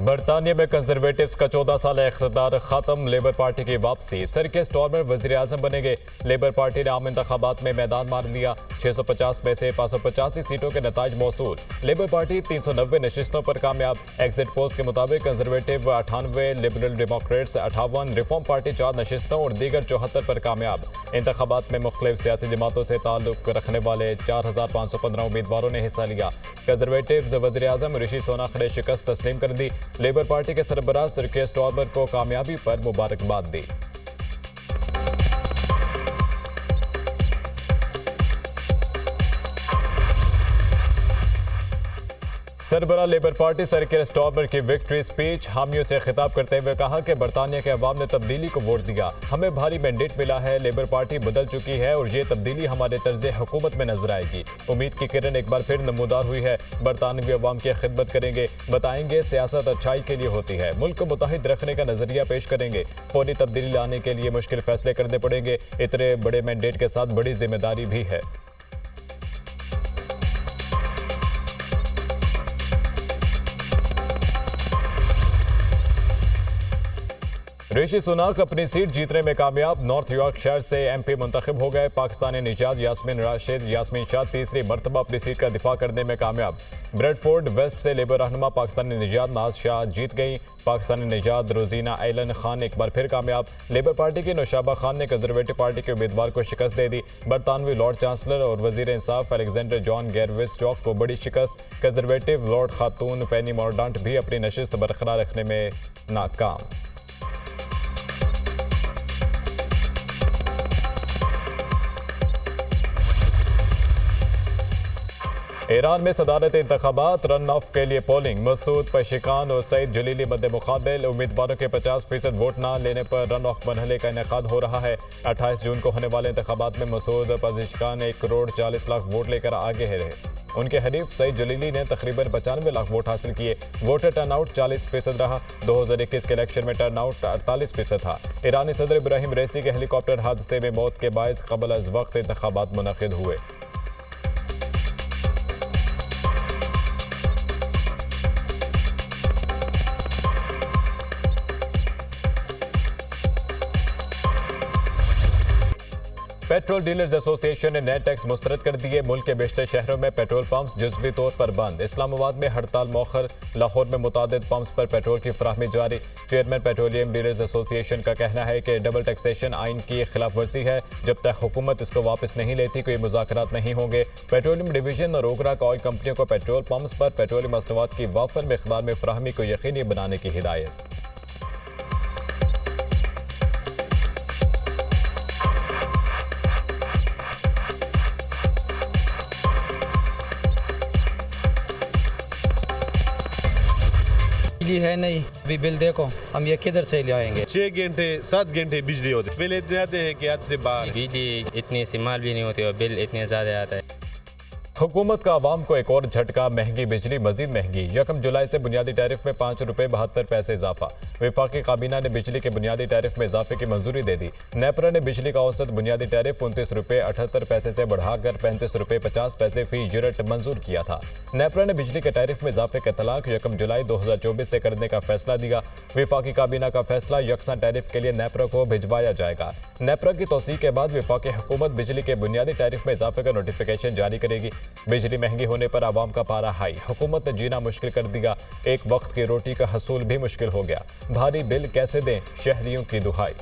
बरतानिया में कंजर्वेटिव्स का 14 साल इख्तिदार खत्म, लेबर पार्टी की वापसी। सर के स्टॉर्मर वजीर आजम बनेंगे। लेबर पार्टी ने आम इंतखाबात में मैदान मार लिया। 650 में से 585 सीटों के नताज मौसूल। लेबर पार्टी 390 नशिस्तों पर कामयाब। एग्जिट पोल्स के मुताबिक conservative 98, liberal Democrats 58, reform party 4 नशिस्तों और दीगर 74 पर कामयाब। इंतखाबात में मुख्तलिफ सियासी जमातों से ताल्लुक रखने वाले 4515 उम्मीदवारों ने हिस्सा लिया। कंजर्वेटिव वजीर आजम ऋषि सुनक ने शिकस्त तस्लीम कर दी। लेबर पार्टी के सरबराह सर के स्टॉर्मर को कामयाबी पर मुबारकबाद दी। सरबराह लेबर पार्टी सर के स्टॉर्मर की विक्ट्री स्पीच। हामियों से खिताब करते हुए कहा कि बरतानिया के अवाम ने तब्दीली को वोट दिया, हमें भारी मैंडेट मिला है। लेबर पार्टी बदल चुकी है और ये तब्दीली हमारे तर्ज हुकूमत में नजर आएगी। उम्मीद की किरण एक बार फिर नमूदार हुई है। बरतानवी अवाम की खिदमत करेंगे, बताएंगे सियासत अच्छाई के लिए होती है। मुल्क को मुत्तहिद रखने का नजरिया पेश करेंगे। फौरी तब्दीली लाने के लिए मुश्किल फैसले करने पड़ेंगे। इतने बड़े मैंडेट के साथ बड़ी जिम्मेदारी भी है। ऋषि सुनक अपनी सीट जीतने में कामयाब। नॉर्थ यॉर्कशायर से एमपी मुंतखब हो गए। पाकिस्तानी निजात यास्मीन राशिद यास्मीन शाह तीसरी मरतबा अपनी सीट का दिफा करने में कामयाब। ब्रेडफोर्ड वेस्ट से लेबर रहनुमा पाकिस्तानी निजात नाज शाह जीत गई। पाकिस्तानी निजात रोजीना एलन खान एक बार फिर कामयाब। लेबर पार्टी की नौशाबा खान ने कंजर्वेटिव पार्टी के उम्मीदवार को शिकस्त दे दी। बरतानवी लॉर्ड चांसलर और वजीर इंसाफ अलेक्जेंडर जॉन गैरविस चौक को बड़ी शिकस्त। कंजर्वेटिव लॉर्ड खातून पेनी मॉर्डांट भी अपनी नशिस्त बरकरार रखने में नाकाम। ईरान में सदारत इंतखाबात, रन ऑफ के लिए पोलिंग। मसूद पेशिकान और सईद जलीली मद्दे मुकाबिल। उम्मीदवारों के 50% वोट न लेने पर रन ऑफ मरहले का इनेकाद हो रहा है। 28 जून को होने वाले इंतखाबात में मसूद पेशिकान 1 करोड़ 40 लाख वोट लेकर आगे रहे। उनके हरीफ सईद जलीली ने तकरीबन 95 लाख वोट हासिल किए। वोटर टर्नआउट 40% रहा। 2021 के इलेक्शन में टर्नआउट 48% था। ईरानी सदर इब्राहिम रईसी के हेलीकॉप्टर हादसे में मौत के बायस कबल अज वक्त इंतखाबात मुनक़िद हुए। पेट्रोल डीलर्स एसोसिएशन ने नए टैक्स मुस्तरद कर दिए। मुल्क के बेशतर शहरों में पेट्रोल पंप्स जुज़वी तौर पर बंद। इस्लामाबाद में हड़ताल मौखर। लाहौर में मुतादिद पंप्स पर पेट्रोल की फराहमी जारी। चेयरमैन पेट्रोलियम डीलर्स एसोसिएशन का कहना है कि डबल टैक्सेशन आइन की खिलाफ वर्जी है। जब तक हुकूमत इसको वापस नहीं लेती कोई मुज़ाकरात नहीं होंगे। पेट्रोलियम डिवीजन और ओगरा ऑयल कंपनियों को पेट्रोल पंप्स पर पेट्रोलियम मसनूआत की वाफर मिक़दार में फराहमी को यकीनी बनाने की हिदायत। बिजली है नहीं, अभी बिल देखो, हम ये किधर से ले आएंगे। 6 घंटे 7 घंटे बिजली होती, बिल इतने आते हैं कि हद से बाहर। बिजली इतनी इस्तेमाल भी नहीं होती और बिल इतने ज़्यादा आता है। हुकूमत का आवाम को एक और झटका। महंगी बिजली मजीद महंगी। 1 जुलाई से बुनियादी टैरिफ में 5 रुपये 72 पैसे इजाफा। वफाकी काबीना ने बिजली के बुनियादी टैरिफ में इजाफे की मंजूरी दे दी। नेपरा ने बिजली का औसत बुनियादी टैरिफ 29 रुपये 78 पैसे से बढ़ाकर 35 रुपये 50 पैसे फी यूनिट मंजूर किया था। नेपरा ने बिजली के टैरिफ में इजाफे का तलाक 1 जुलाई 2024 से करने का फैसला दिया। वफाकी काबीना का फैसला यकसा टैरिफ के लिए नेपरा को भिजवाया जाएगा। नेपरा की तौसीक के बाद वफाकी हुकूमत बिजली के बुनियादी टैरिफ में इजाफे का नोटिफिकेशन जारी करेगी। बिजली महंगी होने पर आवाम का पारा हाई। हुकूमत ने जीना मुश्किल कर दिया। एक वक्त की रोटी का हसूल भी मुश्किल हो गया। भारी बिल कैसे दें, शहरियों की दुहाई।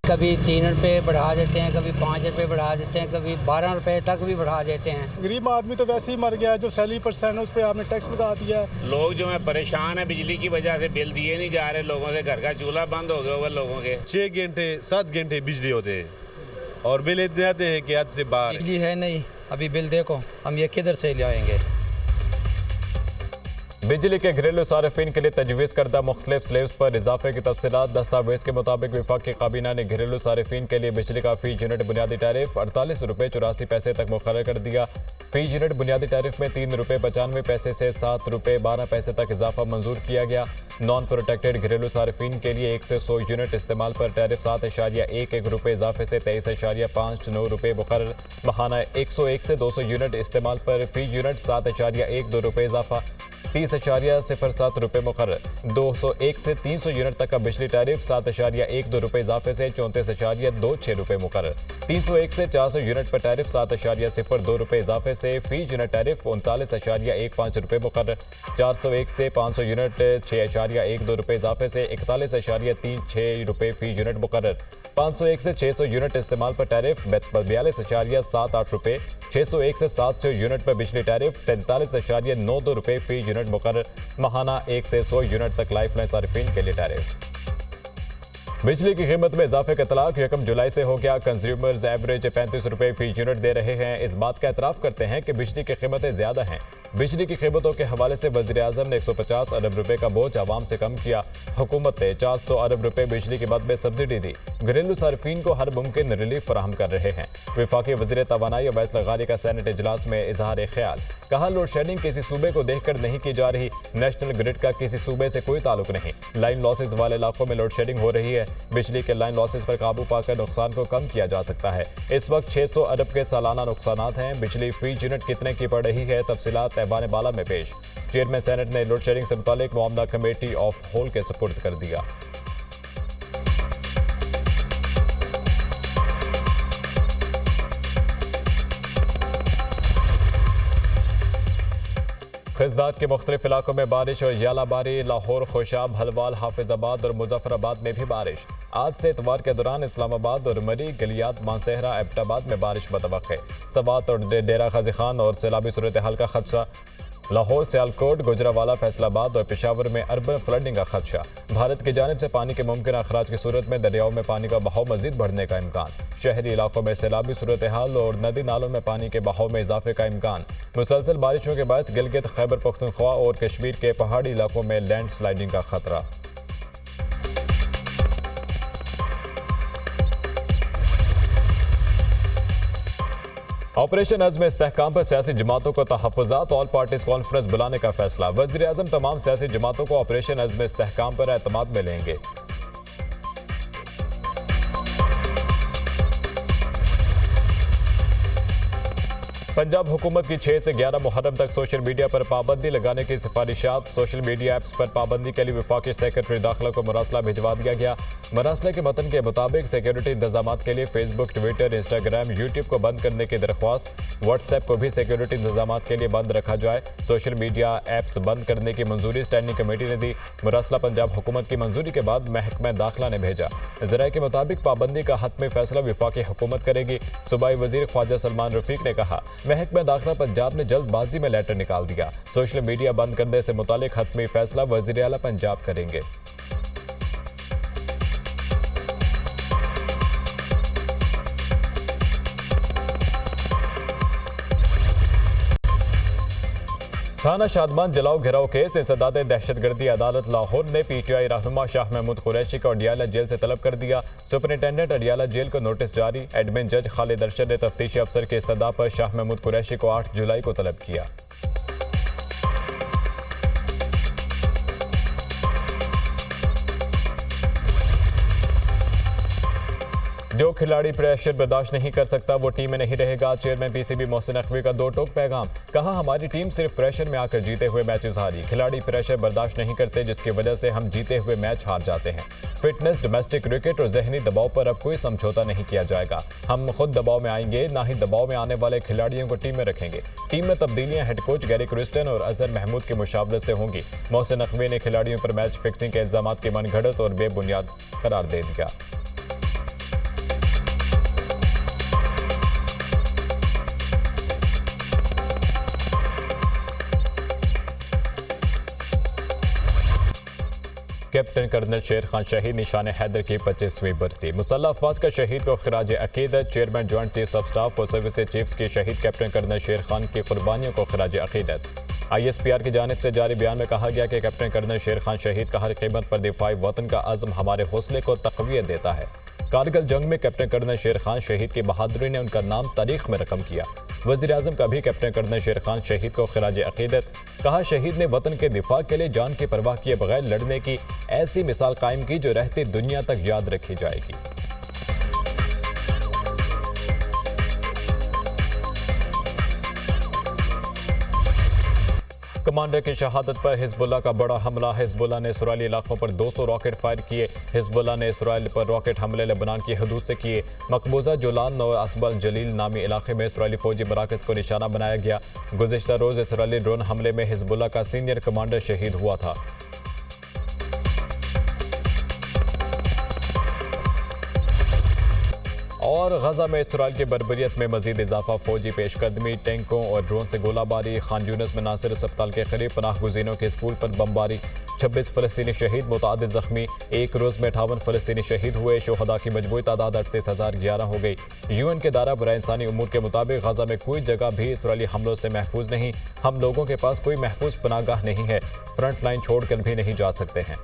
कभी 3 रुपये बढ़ा देते हैं, कभी 5 रुपये बढ़ा देते हैं, कभी 12 रुपये तक भी बढ़ा देते हैं। गरीब आदमी तो वैसे ही मर गया है। जो सैलरी % उस पर आपने टैक्स लगा दिया है। लोग जो है परेशान है, बिजली की वजह से बिल दिए नहीं जा रहे लोगों से। घर का चूल्हा बंद हो गया हुआ लोगों के। 6 घंटे 7 घंटे बिजली होते हैं और बिल इतने आते हैं कि हद से बाहर। बिजली है नहीं, अभी बिल देखो, हम ये किधर से ले आएंगे। बिजली के घरेलू सार्फिन के लिए तजवीज़ करदा मुख्तलिफ स्लेब्स पर इजाफे की तफसीलात। दस्तावेज़ के मुताबिक वफाकी काबीना ने घरेलू सार्फिन के लिए बिजली का फी यूनिट बुनियादी टैरिफ 48 रुपये 84 पैसे तक मुकर्रर कर दिया। फी यूनिट बुनियादी टैरिफ में 3 रुपये 95 पैसे से 7 रुपये 12 पैसे तक इजाफा मंजूर किया गया। नॉन प्रोटेक्टेड घरेलू सार्फिन के लिए 1 से 100 यूनिट इस्तेमाल पर टैरिफ 7.11 रुपये इजाफे से 23.59 रुपये मुकर्रर। महाना 101 से 200 यूनिट इस्तेमाल पर फी यूनिट 7.12 रुपये इजाफा 30.07 रुपये मुकर्रर। 201 से 300 यूनिट तक का बिजली टैरिफ 7.12 रुपये इजाफे से 34.26 रुपये मुकर्रर। 301 से 400 यूनिट पर टैरिफ 7.02 रुपये इजाफे से फी यूनिट टैरिफ 39.15 रुपये मुकर्रर। 401 से 500 यूनिट 6.12 रुपये इजाफे से 41.36 रुपये फी यूनिट मुकर्रर। 501 से 600 यूनिट इस्तेमाल पर टैरिफ 42.78 रुपये। 601 से 700 यूनिट पर बिजली टैरिफ 43.92 रुपये फी यूनिट मुकर्रर। महाना 1 से 100 यूनिट तक लाइफलाइन सार्फिन के लिए टैरिफ। बिजली की कीमत में इजाफे का इतलाक 1 जुलाई से हो गया। कंज्यूमर्स एवरेज 35 रुपये फी यूनिट दे रहे हैं। इस बात का एतराफ़ करते हैं कि बिजली की कीमतें ज्यादा हैं। बिजली की कीमतों के हवाले से वज़ीर आज़म ने 150 अरब रुपए का बोझ आवाम से कम किया। हुकूमत ने 400 अरब रुपए बिजली के बदले सब्सिडी दी। घरेलू सार्फिन को हर मुमकिन रिलीफ फराहम कर रहे हैं। वफाकी वज़ीर तवानाई अवैस लगारी का सेनेट इजलास में इजहार ख्याल। कहा, लोड शेडिंग किसी सूबे को देखकर नहीं की जा रही। नेशनल ग्रिड का किसी सूबे से कोई ताल्लुक नहीं। लाइन लॉसेज वाले इलाकों में लोड शेडिंग हो रही है। बिजली के लाइन लॉसेज पर काबू पाकर नुकसान को कम किया जा सकता है। इस वक्त 600 अरब के सालाना नुकसान हैं। बिजली फी यूनिट कितने की पड़ रही है, तफसीलात ऐवान बाला में पेश। चेयरमैन सेनेट ने लोड शेडिंग से मुतालिक मामला कमेटी ऑफ होल के सुपुर्द कर दिया। खिजदात के मुख्तलिफ इलाकों में बारिश और यालाबारी। लाहौर, खुशाब, हलवाल, हाफिजाबाद और मुजफ्फराबाद में भी बारिश। आज से इतवार के दौरान इस्लामाबाद और मरी, गलियात, मानसहरा, एबटाबाद में बारिश मुतवक्के। सवात और डेरा गाजी खान और सैलाबी सूरत हाल का खदशा। लाहौर, सियालकोट, गुजरावाला, फैसलाबाद और पेशावर में अर्बन फ्लडिंग का खदशा। भारत की जानिब से पानी के मुमकिन अखराज की सूरत में दरियाओं में पानी का बहाव मजीद बढ़ने का इम्कान। शहरी इलाकों में सैलाबी सूरत हाल और नदी नालों में पानी के बहाव में इजाफे का इम्कान। मुसलसल बारिशों के बायस गिलगित, खैबर पख्तूनख्वा और कश्मीर के पहाड़ी इलाकों में लैंड स्लाइडिंग का खतरा। ऑपरेशन अज़्म इस्तेहकाम पर सियासी जमातों को तहफ़्फ़ुज़ात। ऑल पार्टीज कॉन्फ्रेंस बुलाने का फैसला। वज़ीर आज़म तमाम सियासी जमातों को ऑपरेशन अज़्म इस्तेहकाम पर एतमाद में लेंगे। पंजाब हुकूमत की 6 से 11 मुहर्रम तक सोशल मीडिया पर पाबंदी लगाने की सिफारिशात। सोशल मीडिया ऐप्स पर पाबंदी के लिए वफाकी सेक्रेटरी दाखिला को मरासला भिजवा दिया गया। मरासले के मतन के मुताबिक सिक्योरिटी इंतजाम के लिए फेसबुक, ट्विटर, इंस्टाग्राम, यूट्यूब को बंद करने की दरख्वास्त। व्हाट्सएप को भी सिक्योरिटी इंतजाम के लिए बंद रखा जाए। सोशल मीडिया ऐप्स बंद करने की मंजूरी स्टैंडिंग कमेटी ने दी। मरासला पंजाब हुकूमत की मंजूरी के बाद महकमा दाखिला ने भेजा। ज़राए के मुताबिक पाबंदी का हतमी फैसला वफाकी हुकूमत करेगी। सूबाई वजीर ख्वाजा सलमान रफीक ने कहा, महकमा दाखिला पंजाब ने जल्दबाजी में लेटर निकाल दिया। सोशल मीडिया बंद करने से मुतालिक हतमी फैसला वज़ीर आला पंजाब करेंगे। थाना शादमान जलाओ घिराव केस। इंसदाद दहशतगर्दी अदालत लाहौर ने PTI रहनुमा शाह महमूद कुरैशी को अडियाला जेल से तलब कर दिया। सुपरिटेंडेंट अडियाला जेल को नोटिस जारी। एडमिन जज खालिद अरशद ने तफ्तीशी अफसर के इस्तदा पर शाह महमूद कुरैशी को 8 जुलाई को तलब किया। जो खिलाड़ी प्रेशर बर्दाश्त नहीं कर सकता वो टीम में नहीं रहेगा। चेयरमैन PCB मोहसिन नकवी का 2 टोक पैगाम। कहा, हमारी टीम सिर्फ प्रेशर में आकर जीते हुए मैचेस हारी। खिलाड़ी प्रेशर बर्दाश्त नहीं करते जिसकी वजह से हम जीते हुए मैच हार जाते हैं। फिटनेस, डोमेस्टिक क्रिकेट और जहनी दबाव पर अब कोई समझौता नहीं किया जाएगा। हम खुद दबाव में आएंगे, ना ही दबाव में आने वाले खिलाड़ियों को टीम में रखेंगे। टीम में तब्दीलियां हेड कोच गैरी क्रिस्टन और अजहर महमूद की मुशावरत से होंगी। मोहसिन नकवी ने खिलाड़ियों पर मैच फिक्सिंग के इल्जाम की मनगढ़ंत और बेबुनियाद करार दे दिया। कैप्टन कर्नल शेर खान शहीद निशान हैदर की 25वीं बरसी। मुसल्लह अफवाज का शहीद को खिराज अकीदत। Chairman joint chief of staff और सर्विसेज चीफ्स के शहीद कैप्टन कर्नल शेर खान की कुर्बानियों को खिराज अकीदत। ISPR की जानिब से जारी बयान में कहा गया कि कैप्टन कर्नल शेर खान शहीद का हर कीमत पर दिफाई वतन का अज़्म हमारे हौसले को तक़वियत देता है। कारगिल जंग में कैप्टन कर्नल शेर खान शहीद की बहादुरी ने उनका नाम तारीख में रकम किया। वज़ीर-ए-आज़म का भी कैप्टन कर्नल शेर खान शहीद को खिराज अकीदत। कहा, शहीद ने वतन के दिफा के लिए जान की परवाह किए बगैर लड़ने की ऐसी मिसाल कायम की जो रहती दुनिया तक याद रखी जाएगी। कमांडर की शहादत पर हिजबुल्लाह का बड़ा हमला। हिजबुल्लाह ने इसराइली इलाकों पर 200 रॉकेट फायर किए। हिजबुल्लाह ने इसराइल पर रॉकेट हमले लेबनान की हदूद से किए। मकबूजा जोलान और असबल जलील नामी इलाके में इसराइली फौजी मराकज को निशाना बनाया गया। गुज़िश्ता रोज़ इसराइली ड्रोन हमले में हिजबुल्लाह का सीनियर कमांडर शहीद हुआ था। और गजा में इसराइल की बर्बरियत में मजीद इजाफा। फौजी पेशकदमी, टैंकों और ड्रोन से गोलाबारी। खान यूनिस में नासिर अस्पताल के करीब पनाह गुज़ीनों के स्कूल पर बमबारी। 26 फ़लस्तीनी शहीद, मुतादिद जख्मी। एक रोज़ में 58 फ़लस्तीनी शहीद हुए। शोहदा की मजमूई तादाद 38,011 हो गई। UN के दायरा बराए इंसानी उमूर के मुताबिक गजा में कोई जगह भी इसराइली हमलों से महफूज नहीं। हम लोगों के पास कोई महफूज पनाहगाह नहीं है। फ्रंट लाइन छोड़कर भी नहीं जा सकते हैं।